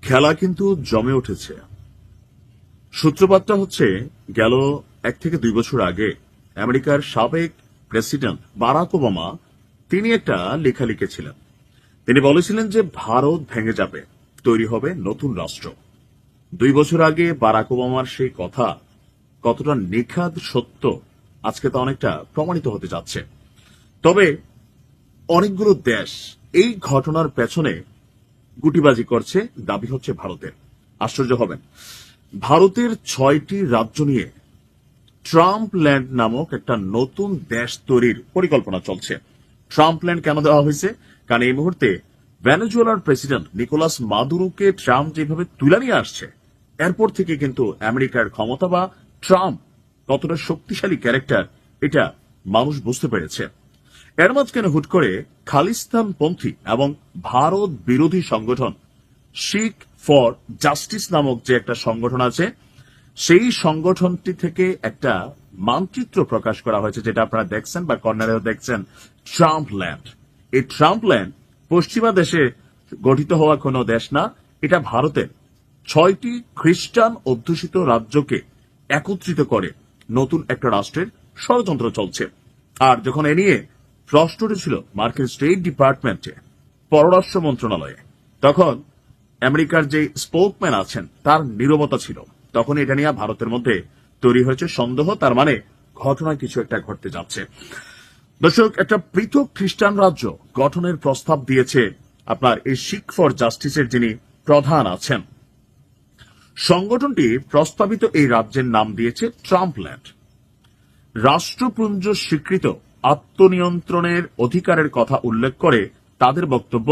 খেলা কিন্তু জমে উঠেছে। সূত্রপাতটা হচ্ছে গেল 1 থেকে 2 বছর আগে আমেরিকার সাবেক প্রেসিডেন্ট বারাক ওবামা তিনি একটা লেখা লিখেছিলেন। তিনি বলেছিলেন যে ভারত ভেঙে যাবে, তৈরি হবে নতুন রাষ্ট্র। 2 বছর আগে বারাক ওবামার সেই কথা কতটা নিখাদ সত্য আজকে তা অনেকটা প্রমাণিত হতে যাচ্ছে। তবে অনেকগুলো দেশ এই ঘটনার পেছনে গুটিবাজি করছে, দাবি হচ্ছে ভারতের। আশ্চর্য হবেন, ভারতের 6টি রাজ্য নিয়ে ট্রাম্প ল্যান্ড নামক একটা নতুন দেশ তৈরির পরিকল্পনা চলছে। ট্রাম্প ল্যান্ড কেন দেওয়া হয়েছে? কারণ এই মুহূর্তে ভেনেজুয়েলার প্রেসিডেন্ট নিকোলাস মাদুরোকে ট্রাম্প যেভাবে তুলে নিয়ে আসছে, এরপর থেকে কিন্তু আমেরিকার ক্ষমতা বা ট্রাম্প কতটা শক্তিশালী ক্যারেক্টার এটা মানুষ বুঝতে পেরেছে। এর মাঝখানে হুট করে খালিস্তানপন্থী এবং ভারত বিরোধী সংগঠন শিখ ফর জাস্টিস নামক যে একটা সংগঠন আছে, সেই সংগঠনটি থেকে একটা মানচিত্র প্রকাশ করা হয়েছে, যেটা আপনারা দেখছেন বা কর্নারেও দেখছেন, ট্রাম্প ল্যান্ড। এই ট্রাম্প ল্যান্ড পশ্চিমা দেশে গঠিত হওয়া কোনো দেশ না, এটা ভারতের 6টি খ্রিস্টান অধ্যুষিত রাজ্যকে একত্রিত করে নতুন একটা রাষ্ট্রের ষড়যন্ত্র চলছে। আর যখন এ নিয়ে প্রশ্নটি ছিল মার্কিন স্টেট ডিপার্টমেন্টে, পররাষ্ট্র মন্ত্রণালয়ে, তখন আমেরিকার যে স্পোকম্যান আছেন তার নীরবতা ছিল। তখন এটা নিয়ে ভারতের মধ্যে তৈরি হয়েছে সন্দেহ, তার মানে ঘটনায় কিছু একটা ঘটতে যাচ্ছে। দর্শক, একটা পৃথক খ্রিস্টান রাজ্য গঠনের প্রস্তাব দিয়েছে আপনার এই শিখ ফর জাস্টিসের যিনি প্রধান আছেন। সংগঠনটি প্রস্তাবিত এই রাজ্যের নাম দিয়েছে ট্রাম্প ল্যান্ড। রাষ্ট্রপুঞ্জ স্বীকৃত আত্মনিয়ন্ত্রণের অধিকারের কথা উল্লেখ করে তাদের বক্তব্য,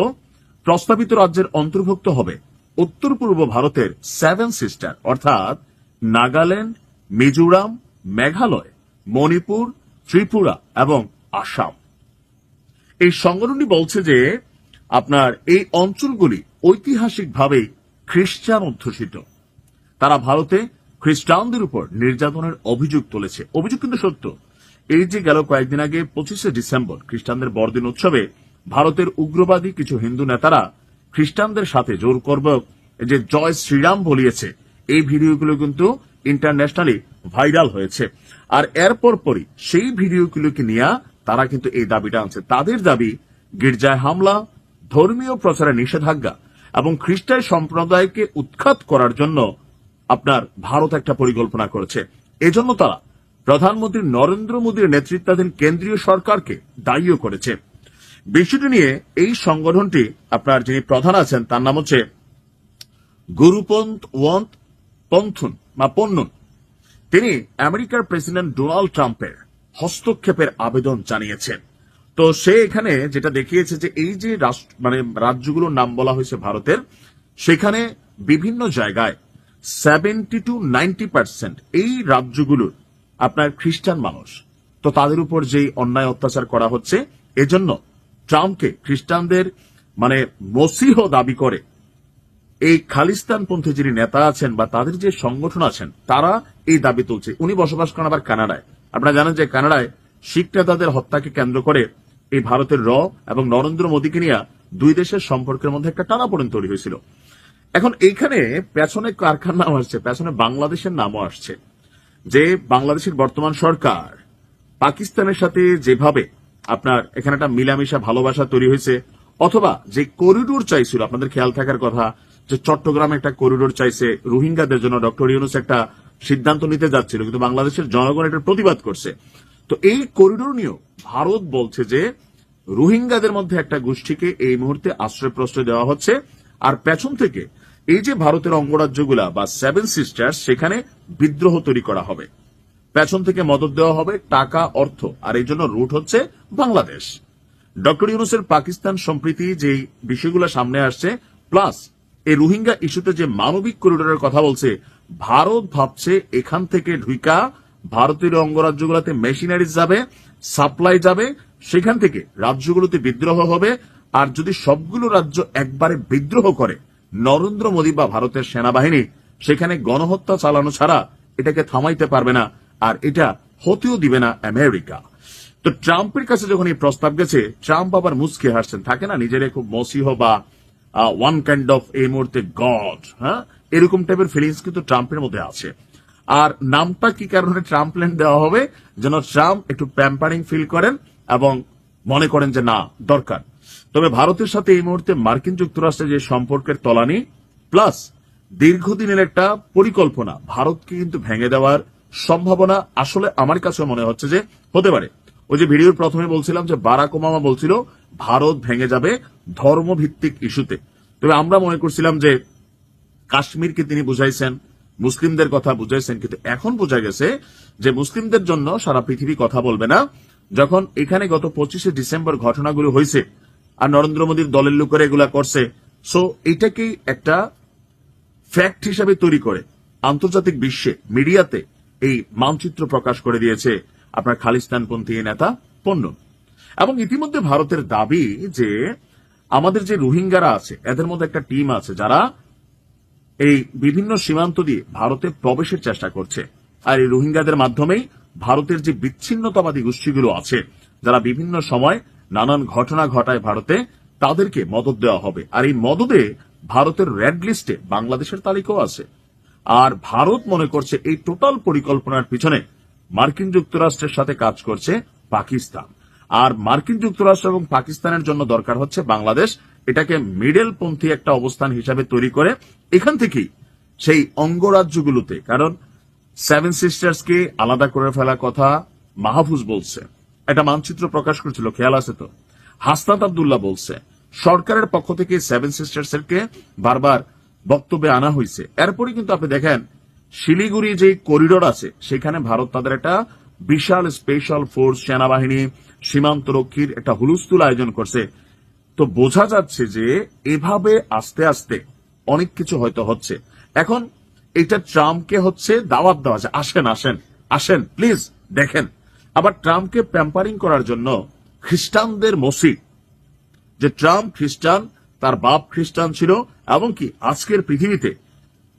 প্রস্তাবিত রাজ্যের অন্তর্ভুক্ত হবে উত্তর পূর্ব ভারতের 7 সিস্টার অর্থাৎ নাগাল্যান্ড, মিজোরাম, মেঘালয়, মণিপুর, ত্রিপুরা এবং আসাম। এই সংগঠনটি বলছে যে আপনার এই অঞ্চলগুলি ঐতিহাসিকভাবেই খ্রিস্টান অধ্যুষিত। তারা ভারতে খ্রিস্টানদের উপর নির্যাতনের অভিযোগ তুলেছে। অভিযোগ কিন্তু সত্য। এই যে গেল কয়েকদিন আগে 25শে ডিসেম্বর খ্রিস্টানদের বড়দিন উৎসবে ভারতের উগ্রবাদী কিছু হিন্দু নেতারা খ্রিস্টানদের সাথে জোরপূর্বক যে জয় শ্রীরাম বলিয়েছে, এই ভিডিওগুলো কিন্তু ইন্টারন্যাশনালি ভাইরাল হয়েছে। আর এরপর পরই সেই ভিডিওগুলোকে নিয়ে তারা কিন্তু এই দাবিটা আনছে। তাদের দাবি, গির্জায় হামলা, ধর্মীয় প্রচারে নিষেধাজ্ঞা এবং খ্রিস্টান সম্প্রদায়কে উৎখাত করার জন্য আপনার ভারত একটা পরিকল্পনা করেছে। এজন্য তারা প্রধানমন্ত্রী নরেন্দ্র মোদীর নেতৃত্বাধীন কেন্দ্রীয় সরকারকে দায়ীও করেছে। বিষয়টি নিয়ে এই সংগঠনটি আপনার যিনি প্রধান আছেন তার নাম হচ্ছে গুরুপন্ত ওয়ন্ত পন্থুন বা পন্নুন। তিনি আমেরিকার প্রেসিডেন্ট ডোনাল্ড ট্রাম্পের হস্তক্ষেপের আবেদন জানিয়েছেন। তো সে এখানে যেটা দেখিয়েছে যে এই যে রাজ্যগুলোর নাম বলা হয়েছে ভারতের, সেখানে বিভিন্ন জায়গায় 70 to 90% এই রাজ্যগুলোর আপনার খ্রিস্টান মানুষ। তো তাদের উপর যেই অন্যায় অত্যাচার করা হচ্ছে, এজন্য ট্রাম্পকে খ্রিস্টানদের মসিহ দাবি করে এই খালিস্তানপন্থী যিনি নেতা আছেন বা তাদের যে সংগঠন আছেন, তারা এই দাবি তুলছে। উনি বসবাস করেন আবার কানাডায়। আপনারা জানেন যে কানাডায় শিখ নেতাদের হত্যাকে কেন্দ্র করে এই ভারতের এবং নরেন্দ্র মোদীকে নিয়ে দুই দেশের সম্পর্কের মধ্যে একটা টানাপোড়েন তৈরি হয়েছিল। এখন এইখানে পেছনে কারখার নাম আসছে, পেছনে বাংলাদেশের নামও আসছে। যে বাংলাদেশের বর্তমান সরকার পাকিস্তানের সাথে যেভাবে আপনার এখানে একটা মিলামিশা ভালোবাসা তৈরি হয়েছে, অথবা যে করিডোর চাইছিল, আপনাদের খেয়াল থাকার কথা যে চট্টগ্রামে একটা করিডোর চাইছে রোহিঙ্গাদের জন্য, ডক্টর ইউনূস একটা সিদ্ধান্ত নিতে যাচ্ছিল, কিন্তু বাংলাদেশের জনগণ এটার প্রতিবাদ করছে। তো এই করিডোর নিয়েও ভারত বলছে যে রোহিঙ্গাদের মধ্যে একটা গোষ্ঠীকে এই মুহূর্তে আশ্রয় প্রশ্রয় দেওয়া হচ্ছে। আর পেছন থেকে এই যে ভারতের অঙ্গরাজ্যগুলা বা 7 সিস্টার্স, সেখানে বিদ্রোহ তৈরি করা হবে, পেছন থেকে মদত দেওয়া হবে, টাকা, অর্থ, আর এই জন্য রুট হচ্ছে বাংলাদেশ। ডক্টর ইউনূসের পাকিস্তান সম্প্রীতি যে বিষয়গুলো সামনে আসছে, প্লাস এই রোহিঙ্গা ইস্যুতে যে মানবিক করিডোরের কথা বলছে, ভারত ভাবছে এখান থেকে ঢুইকা ভারতের অঙ্গরাজ্যগুলোতে মেশিনারিজ যাবে, সাপ্লাই যাবে, সেখান থেকে রাজ্যগুলোতে বিদ্রোহ হবে। আর যদি সবগুলো রাজ্য একবারে বিদ্রোহ করে, নরেন্দ্র মোদী বা ভারতের সেনাবাহিনী সেখানে গণহত্যা চালানো ছাড়া এটাকে থামাইতে পারবে না, আর এটা হতেও দিবে না আমেরিকা। তো ট্রাম্পের কাছে যখন এই প্রস্তাব গেছে, ট্রাম্প আবার মুচকে হাসছেন। থাকে না নিজের খুব মসিহ বা ওয়ান কাইন্ড অফ এই মুহূর্তে গড, হ্যাঁ, এরকম টাইপের ফিলিংস কিন্তু ট্রাম্পের মধ্যে আছে। আর নামটা কি কারণে ট্রাম্পল্যান্ড দেওয়া হবে, যেন ট্রাম্প একটু প্যাম্পারিং ফিল করেন এবং মনে করেন যে না দরকার। তবে ভারতের সাথে এই মুহূর্তে মার্কিন যুক্তরাষ্ট্রের যে সম্পর্কের তলানি প্লাস দীর্ঘদিনের একটা পরিকল্পনা ভারতকে কিন্তু ভেঙে দেওয়ার সম্ভাবনা আসলে আমার কাছে মনে হচ্ছে যে হতে পারে। ওই যে ভিডিওর প্রথমে বলছিলাম যে বারাক ওবামা বলছিল ভারত ভেঙে যাবে ধর্মভিত্তিক ইস্যুতে, তবে আমরা মনে করছিলাম যে কাশ্মীরকে তিনি বুঝাইছেন, মুসলিমদের কথা বুঝাইছেন, কিন্তু এখন বোঝা গেছে যে মুসলিমদের জন্য সারা পৃথিবী কথা বলবে না। যখন এখানে গত 25শে ডিসেম্বর ঘটনাগুলো হয়েছে আর নরেন্দ্র মোদীর দলের লোকেরা এগুলা করছে, সো এটাকেই একটা ফ্যাক্ট হিসাবে তৈরি করে আন্তর্জাতিক বিশ্বে মিডিয়াতে এই মানচিত্র প্রকাশ করে দিয়েছে আপনার খালিস্তানপন্থী নেতা পণ্য। এবং ইতিমধ্যে ভারতের দাবি যে আমাদের যে রোহিঙ্গারা আছে এদের মধ্যে একটা টিম আছে যারা এই বিভিন্ন সীমান্ত দিয়ে ভারতে প্রবেশের চেষ্টা করছে, আর এই রোহিঙ্গাদের মাধ্যমেই ভারতের যে বিচ্ছিন্নতাবাদী গোষ্ঠীগুলো আছে যারা বিভিন্ন সময় নানান ঘটনা ঘটায় ভারতে, তাদেরকে মদত দেওয়া হবে। আর এই মদতে ভারতের রেড লিস্টে বাংলাদেশের তালিকাও আছে। আর ভারত মনে করছে এই টোটাল পরিকল্পনার পিছনে মার্কিন যুক্তরাষ্ট্রের সাথে কাজ করছে পাকিস্তান। আর মার্কিন যুক্তরাষ্ট্র এবং পাকিস্তানের জন্য দরকার হচ্ছে বাংলাদেশ এটাকে মিডল পন্থী একটা অবস্থান হিসাবে তৈরি করে এখান থেকেই সেই অঙ্গরাজ্যগুলোতে, কারণ সেভেন সিস্টার্সকে আলাদা করে ফেলার কথা মাহফুজ বলছে, একটা মানচিত্র প্রকাশ করেছিল, খেয়াল আছে তো? হাসনাত আব্দুল্লাহ বলছে, সরকারের পক্ষ থেকে সেভেন সিস্টার্সকে বারবার বক্তব্যে আনা হয়েছে। এরপরে কিন্তু আপনি দেখেন শিলিগুড়ি যে করিডোর আছে সেখানে ভারত তাদের একটা বিশাল স্পেশাল ফোর্স, সেনাবাহিনী, সীমান্ত রক্ষীর একটা হুলস্থুল আয়োজন করছে। তো বোঝা যাচ্ছে যে এভাবে আস্তে আস্তে অনেক কিছু হয়তো হচ্ছে। এখন এটা ট্রাম্পকে হচ্ছে দাওয়াত দেওয়া যায়, আসেন আসেন আসেন প্লিজ দেখেন। আবার ট্রাম্পকে প্যাম্পারিং করার জন্য খ্রিস্টানদের মসজিদ, যে ট্রাম্প খ্রিস্টান, তার বাপ খ্রিস্টান ছিল, এমনকি আজকের পৃথিবীতে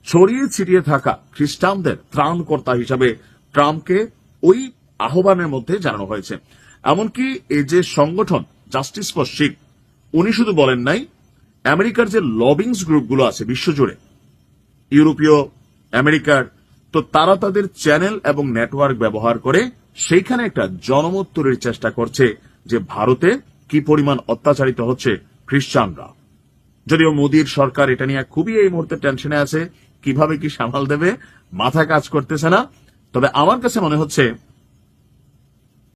ছড়িয়ে ছিটিয়ে থাকা খ্রিস্টানদের ত্রাণকর্তা হিসাবে ট্রাম্পকে ওই আহ্বানের মধ্যে জানানো হয়েছে। এমনকি এই যে সংগঠন জাস্টিস ফর শিখ, উনি শুধু বলেন নাই, আমেরিকার যে লবিংস গ্রুপগুলো আছে বিশ্বজুড়ে, ইউরোপীয়, আমেরিকার, তো তারা তাদের চ্যানেল এবং নেটওয়ার্ক ব্যবহার করে সেইখানে একটা জনমত তৈরির চেষ্টা করছে যে ভারতে কি পরিমাণ অত্যাচারিত হচ্ছে খ্রিস্টানরা। যদিও মোদীর সরকার এটা নিয়ে খুবই এই মুহূর্তে টেনশনে আছে, কিভাবে কি সামাল দেবে মাথা কাজ করতেছে না। তবে আমার কাছে মনে হচ্ছে